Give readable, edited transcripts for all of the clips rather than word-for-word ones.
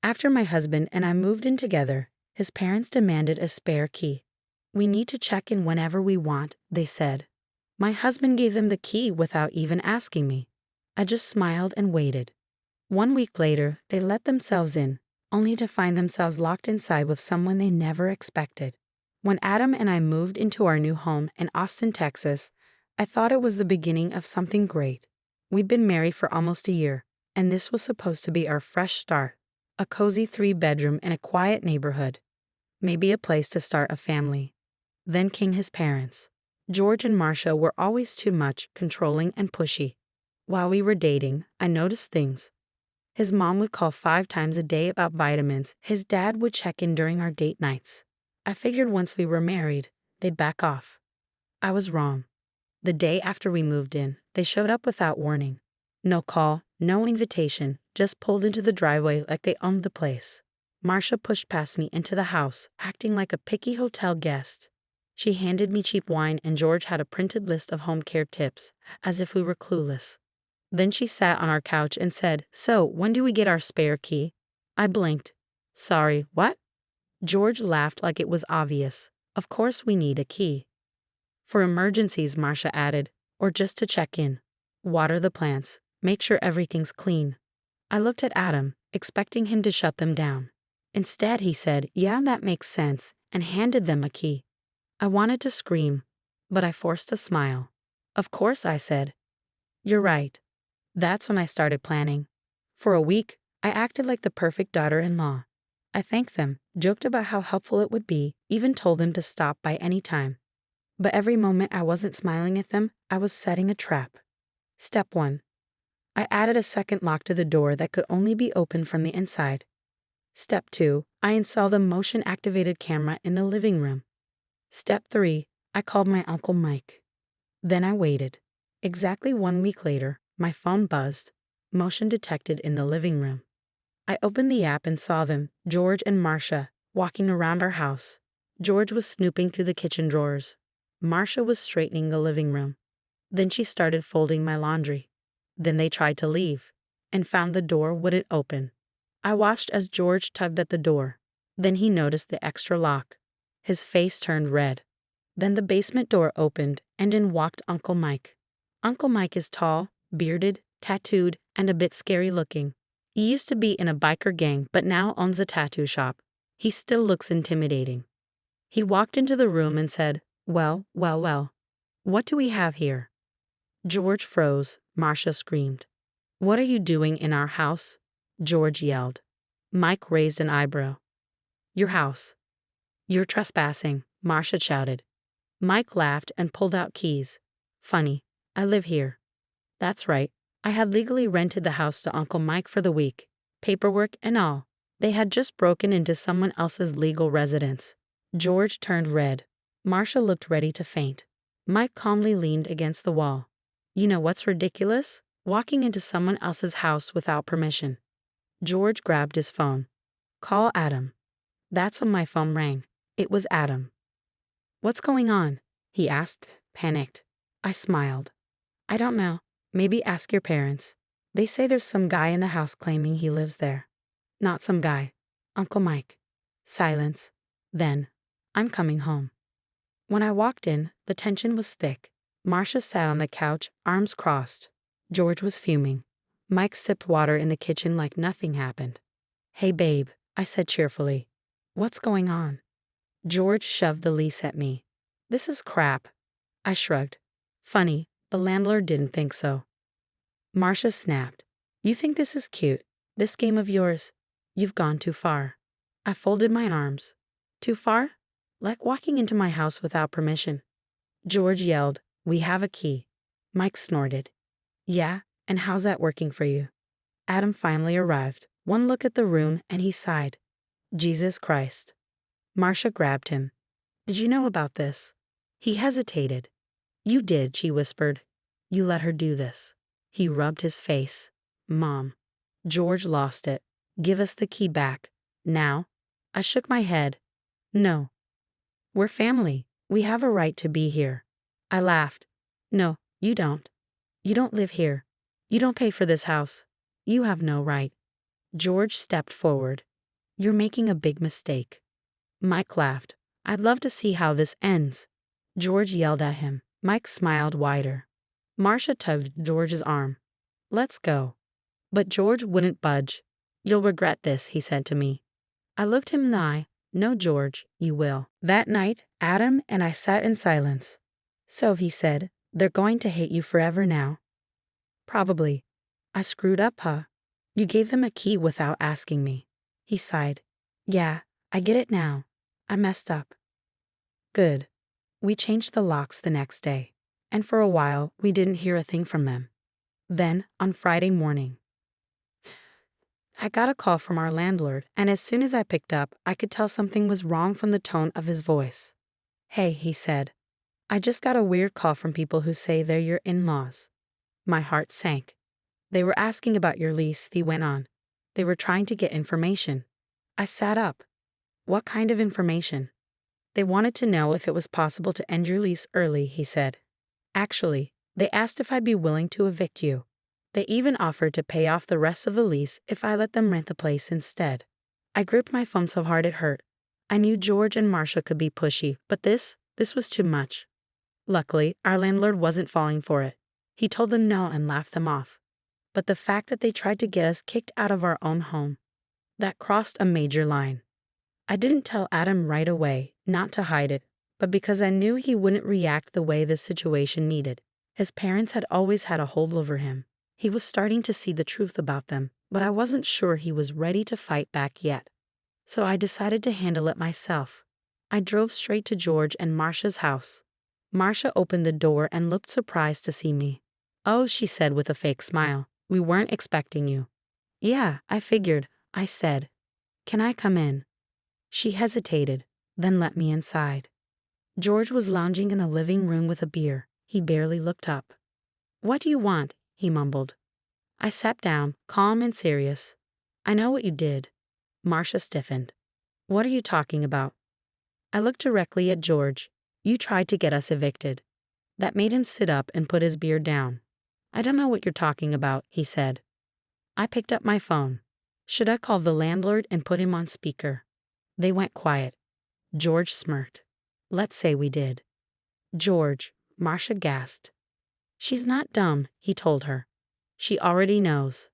After my husband and I moved in together, his parents demanded a spare key. We need to check in whenever we want, they said. My husband gave them the key without even asking me. I just smiled and waited. 1 week later, they let themselves in, only to find themselves locked inside with someone they never expected. When Adam and I moved into our new home in Austin, Texas, I thought it was the beginning of something great. We'd been married for almost a year, and this was supposed to be our fresh start. A cozy 3-bedroom in a quiet neighborhood. Maybe a place to start a family. Then came his parents. George and Marcia were always too much, controlling and pushy. While we were dating, I noticed things. His mom would call 5 times a day about vitamins. His dad would check in during our date nights. I figured once we were married, they'd back off. I was wrong. The day after we moved in, they showed up without warning. No call, no invitation, just pulled into the driveway like they owned the place. Marcia pushed past me into the house, acting like a picky hotel guest. She handed me cheap wine and George had a printed list of home care tips, as if we were clueless. Then she sat on our couch and said, "So, when do we get our spare key?" I blinked. "Sorry, what?" George laughed like it was obvious. "Of course we need a key." "For emergencies," Marcia added, "or just to check in. Water the plants. Make sure everything's clean." I looked at Adam, expecting him to shut them down. Instead, he said, "Yeah, that makes sense," and handed them a key. I wanted to scream, but I forced a smile. "Of course," I said. "You're right." That's when I started planning. For a week, I acted like the perfect daughter-in-law. I thanked them, joked about how helpful it would be, even told them to stop by any time. But every moment I wasn't smiling at them, I was setting a trap. Step 1. I added a second lock to the door that could only be opened from the inside. Step 2. I installed a motion-activated camera in the living room. Step 3. I called my Uncle Mike. Then I waited. Exactly 1 week later, my phone buzzed. Motion detected in the living room. I opened the app and saw them, George and Marcia, walking around our house. George was snooping through the kitchen drawers. Marcia was straightening the living room. Then she started folding my laundry. Then they tried to leave, and found the door wouldn't open. I watched as George tugged at the door. Then he noticed the extra lock. His face turned red. Then the basement door opened, and in walked Uncle Mike. Uncle Mike is tall, bearded, tattooed, and a bit scary looking. He used to be in a biker gang but now owns a tattoo shop. He still looks intimidating. He walked into the room and said, "Well, well, well. What do we have here?" George froze. Marcia screamed. "What are you doing in our house?" George yelled. Mike raised an eyebrow. "Your house." "You're trespassing," Marcia shouted. Mike laughed and pulled out keys. "Funny, I live here." That's right. I had legally rented the house to Uncle Mike for the week. Paperwork and all. They had just broken into someone else's legal residence. George turned red. Marcia looked ready to faint. Mike calmly leaned against the wall. "You know what's ridiculous? Walking into someone else's house without permission." George grabbed his phone. "Call Adam." That's when my phone rang. It was Adam. "What's going on?" he asked, panicked. I smiled. "I don't know. Maybe ask your parents. They say there's some guy in the house claiming he lives there." "Not some guy. Uncle Mike." Silence. Then, "I'm coming home." When I walked in, the tension was thick. Marcia sat on the couch, arms crossed. George was fuming. Mike sipped water in the kitchen like nothing happened. "Hey babe," I said cheerfully. "What's going on?" George shoved the lease at me. "This is crap." I shrugged. "Funny, the landlord didn't think so." Marcia snapped. "You think this is cute? This game of yours? You've gone too far." I folded my arms. "Too far?" "Like walking into my house without permission." George yelled, "We have a key." Mike snorted. "Yeah, and how's that working for you?" Adam finally arrived. One look at the room and he sighed. "Jesus Christ." Marcia grabbed him. "Did you know about this?" He hesitated. "You did," she whispered. "You let her do this." He rubbed his face. "Mom." George lost it. "Give us the key back. Now." I shook my head. "No. We're family. We have a right to be here." I laughed. "No, you don't. You don't live here. You don't pay for this house. You have no right." George stepped forward. You're making a big mistake. Mike laughed. I'd love to see how this ends. George yelled at him. Mike smiled wider. Marcia tugged George's arm. Let's go. But George wouldn't budge. You'll regret this, he said to me. I looked him in the eye. No, George, you will. That night, Adam and I sat in silence. So, he said, they're going to hate you forever now. Probably. I screwed up, huh? You gave them a key without asking me. He sighed. Yeah, I get it now. I messed up. Good. We changed the locks the next day, and for a while we didn't hear a thing from them. Then, on Friday morning, I got a call from our landlord, and as soon as I picked up, I could tell something was wrong from the tone of his voice. Hey, he said. I just got a weird call from people who say they're your in-laws. My heart sank. They were asking about your lease, he went on. They were trying to get information. I sat up. What kind of information? They wanted to know if it was possible to end your lease early, he said. Actually, they asked if I'd be willing to evict you. They even offered to pay off the rest of the lease if I let them rent the place instead. I gripped my phone so hard it hurt. I knew George and Marcia could be pushy, but this was too much. Luckily, our landlord wasn't falling for it. He told them no and laughed them off. But the fact that they tried to get us kicked out of our own home, that crossed a major line. I didn't tell Adam right away, not to hide it, but because I knew he wouldn't react the way this situation needed. His parents had always had a hold over him. He was starting to see the truth about them, but I wasn't sure he was ready to fight back yet. So I decided to handle it myself. I drove straight to George and Marcia's house. Marcia opened the door and looked surprised to see me. Oh, she said with a fake smile. We weren't expecting you. Yeah, I figured, I said. Can I come in? She hesitated, then let me inside. George was lounging in a living room with a beer. He barely looked up. What do you want? He mumbled. I sat down, calm and serious. I know what you did. Marcia stiffened. What are you talking about? I looked directly at George. You tried to get us evicted. That made him sit up and put his beer down. I don't know what you're talking about, he said. I picked up my phone. Should I call the landlord and put him on speaker? They went quiet. George smirked. Let's say we did. George, Marcia gasped. She's not dumb, he told her. She already knows.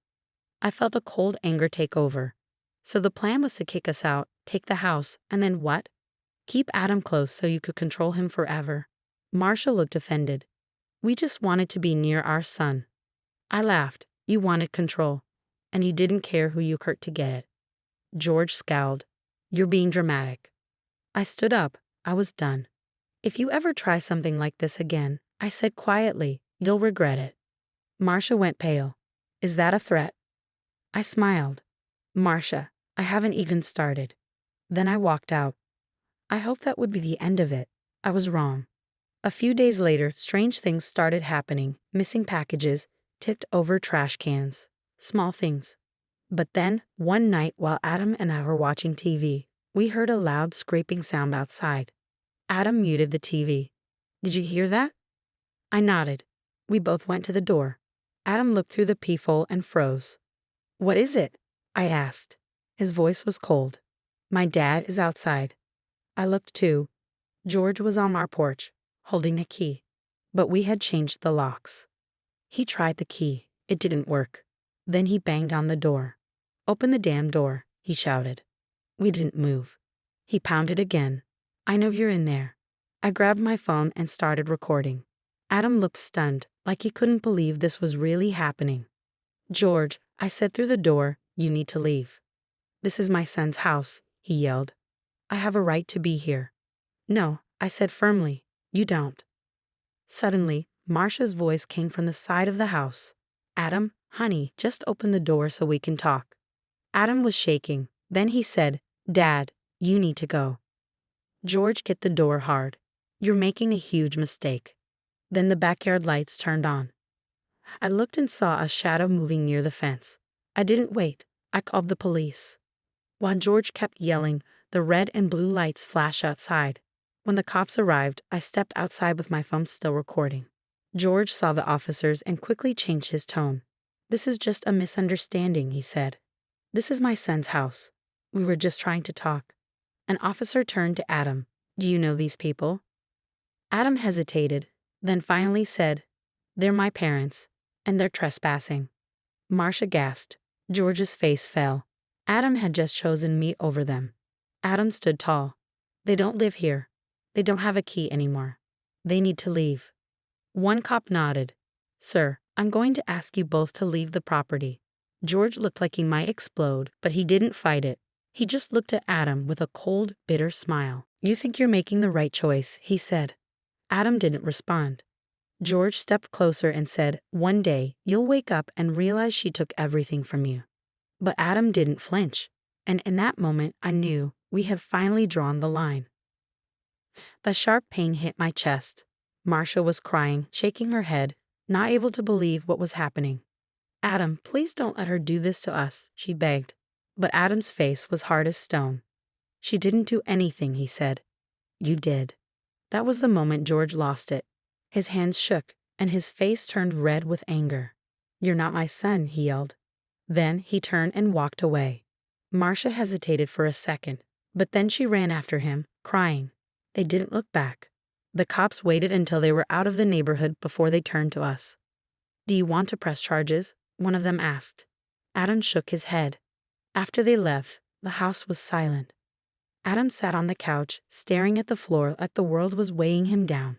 I felt a cold anger take over. So the plan was to kick us out, take the house, and then what? Keep Adam close so you could control him forever. Marcia looked offended. We just wanted to be near our son. I laughed. You wanted control, and you didn't care who you hurt to get it. George scowled. You're being dramatic. I stood up. I was done. If you ever try something like this again, I said quietly, you'll regret it. Marcia went pale. Is that a threat? I smiled. Marcia, I haven't even started. Then I walked out. I hoped that would be the end of it. I was wrong. A few days later, strange things started happening. Missing packages, tipped over trash cans. Small things. But then, one night while Adam and I were watching TV, we heard a loud scraping sound outside. Adam muted the TV. Did you hear that? I nodded. We both went to the door. Adam looked through the peephole and froze. What is it? I asked. His voice was cold. My dad is outside. I looked too. George was on our porch, holding a key. But we had changed the locks. He tried the key. It didn't work. Then he banged on the door. Open the damn door, he shouted. We didn't move. He pounded again. I know you're in there. I grabbed my phone and started recording. Adam looked stunned, like he couldn't believe this was really happening. George, I said through the door, you need to leave. This is my son's house, he yelled. I have a right to be here. No, I said firmly, you don't. Suddenly, Marcia's voice came from the side of the house. Adam, honey, just open the door so we can talk. Adam was shaking. Then he said, Dad, you need to go. George hit the door hard. You're making a huge mistake. Then the backyard lights turned on. I looked and saw a shadow moving near the fence. I didn't wait. I called the police. While George kept yelling, the red and blue lights flashed outside. When the cops arrived, I stepped outside with my phone still recording. George saw the officers and quickly changed his tone. This is just a misunderstanding, he said. This is my son's house. We were just trying to talk. An officer turned to Adam. Do you know these people? Adam hesitated, then finally said, They're my parents, and they're trespassing. Marcia gasped. George's face fell. Adam had just chosen me over them. Adam stood tall. They don't live here. They don't have a key anymore. They need to leave. One cop nodded. Sir, I'm going to ask you both to leave the property. George looked like he might explode, but he didn't fight it. He just looked at Adam with a cold, bitter smile. You think you're making the right choice, he said. Adam didn't respond. George stepped closer and said, One day, you'll wake up and realize she took everything from you. But Adam didn't flinch, and in that moment I knew we had finally drawn the line. The sharp pain hit my chest. Marcia was crying, shaking her head, not able to believe what was happening. Adam, please don't let her do this to us, she begged. But Adam's face was hard as stone. She didn't do anything, he said. You did. That was the moment George lost it. His hands shook, and his face turned red with anger. You're not my son, he yelled. Then he turned and walked away. Marcia hesitated for a second, but then she ran after him, crying. They didn't look back. The cops waited until they were out of the neighborhood before they turned to us. Do you want to press charges? One of them asked. Adam shook his head. After they left, the house was silent. Adam sat on the couch, staring at the floor like the world was weighing him down.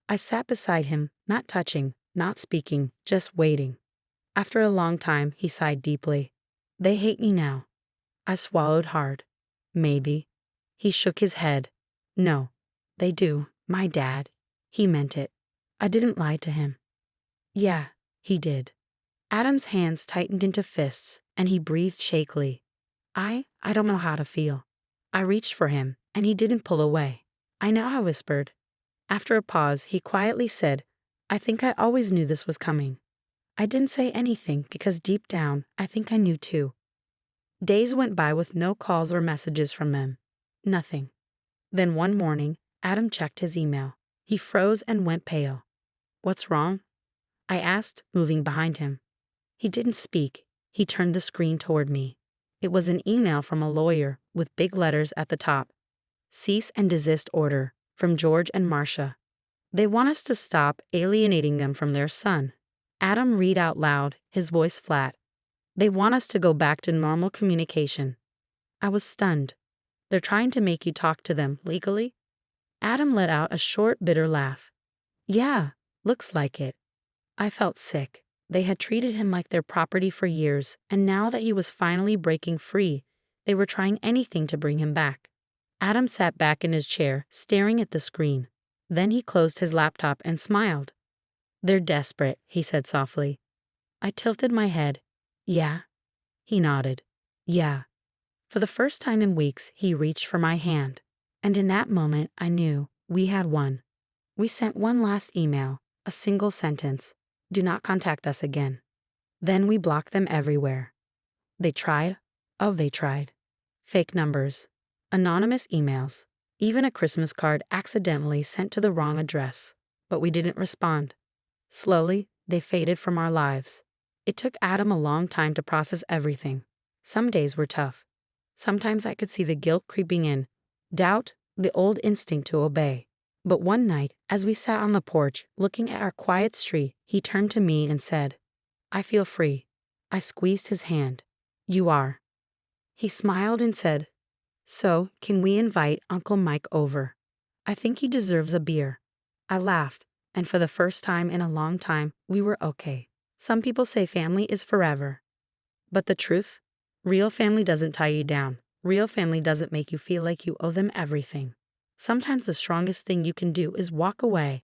I sat beside him, not touching, not speaking, just waiting. After a long time, he sighed deeply. They hate me now. I swallowed hard. Maybe. He shook his head. No, they do, my dad. He meant it. I didn't lie to him. Yeah, he did. Adam's hands tightened into fists, and he breathed shakily. I don't know how to feel. I reached for him, and he didn't pull away. I know, I whispered. After a pause, he quietly said, I think I always knew this was coming. I didn't say anything because deep down, I think I knew too. Days went by with no calls or messages from them. Nothing. Then one morning, Adam checked his email. He froze and went pale. What's wrong? I asked, moving behind him. He didn't speak. He turned the screen toward me. It was an email from a lawyer with big letters at the top. Cease and desist order from George and Marcia. They want us to stop alienating them from their son. Adam read out loud, his voice flat. They want us to go back to normal communication. I was stunned. They're trying to make you talk to them legally? Adam let out a short, bitter laugh. Yeah, looks like it. I felt sick. They had treated him like their property for years, and now that he was finally breaking free, they were trying anything to bring him back. Adam sat back in his chair, staring at the screen. Then he closed his laptop and smiled. They're desperate, he said softly. I tilted my head. Yeah? He nodded. Yeah. For the first time in weeks, he reached for my hand. And in that moment, I knew we had won. We sent one last email, a single sentence. Do not contact us again. Then we blocked them everywhere. They tried. Oh, they tried. Fake numbers. Anonymous emails. Even a Christmas card accidentally sent to the wrong address. But we didn't respond. Slowly, they faded from our lives. It took Adam a long time to process everything. Some days were tough. Sometimes I could see the guilt creeping in. Doubt, the old instinct to obey. But one night, as we sat on the porch, looking at our quiet street, he turned to me and said, I feel free. I squeezed his hand. You are. He smiled and said, So, can we invite Uncle Mike over? I think he deserves a beer. I laughed, and for the first time in a long time, we were okay. Some people say family is forever. But the truth? Real family doesn't tie you down. Real family doesn't make you feel like you owe them everything. Sometimes the strongest thing you can do is walk away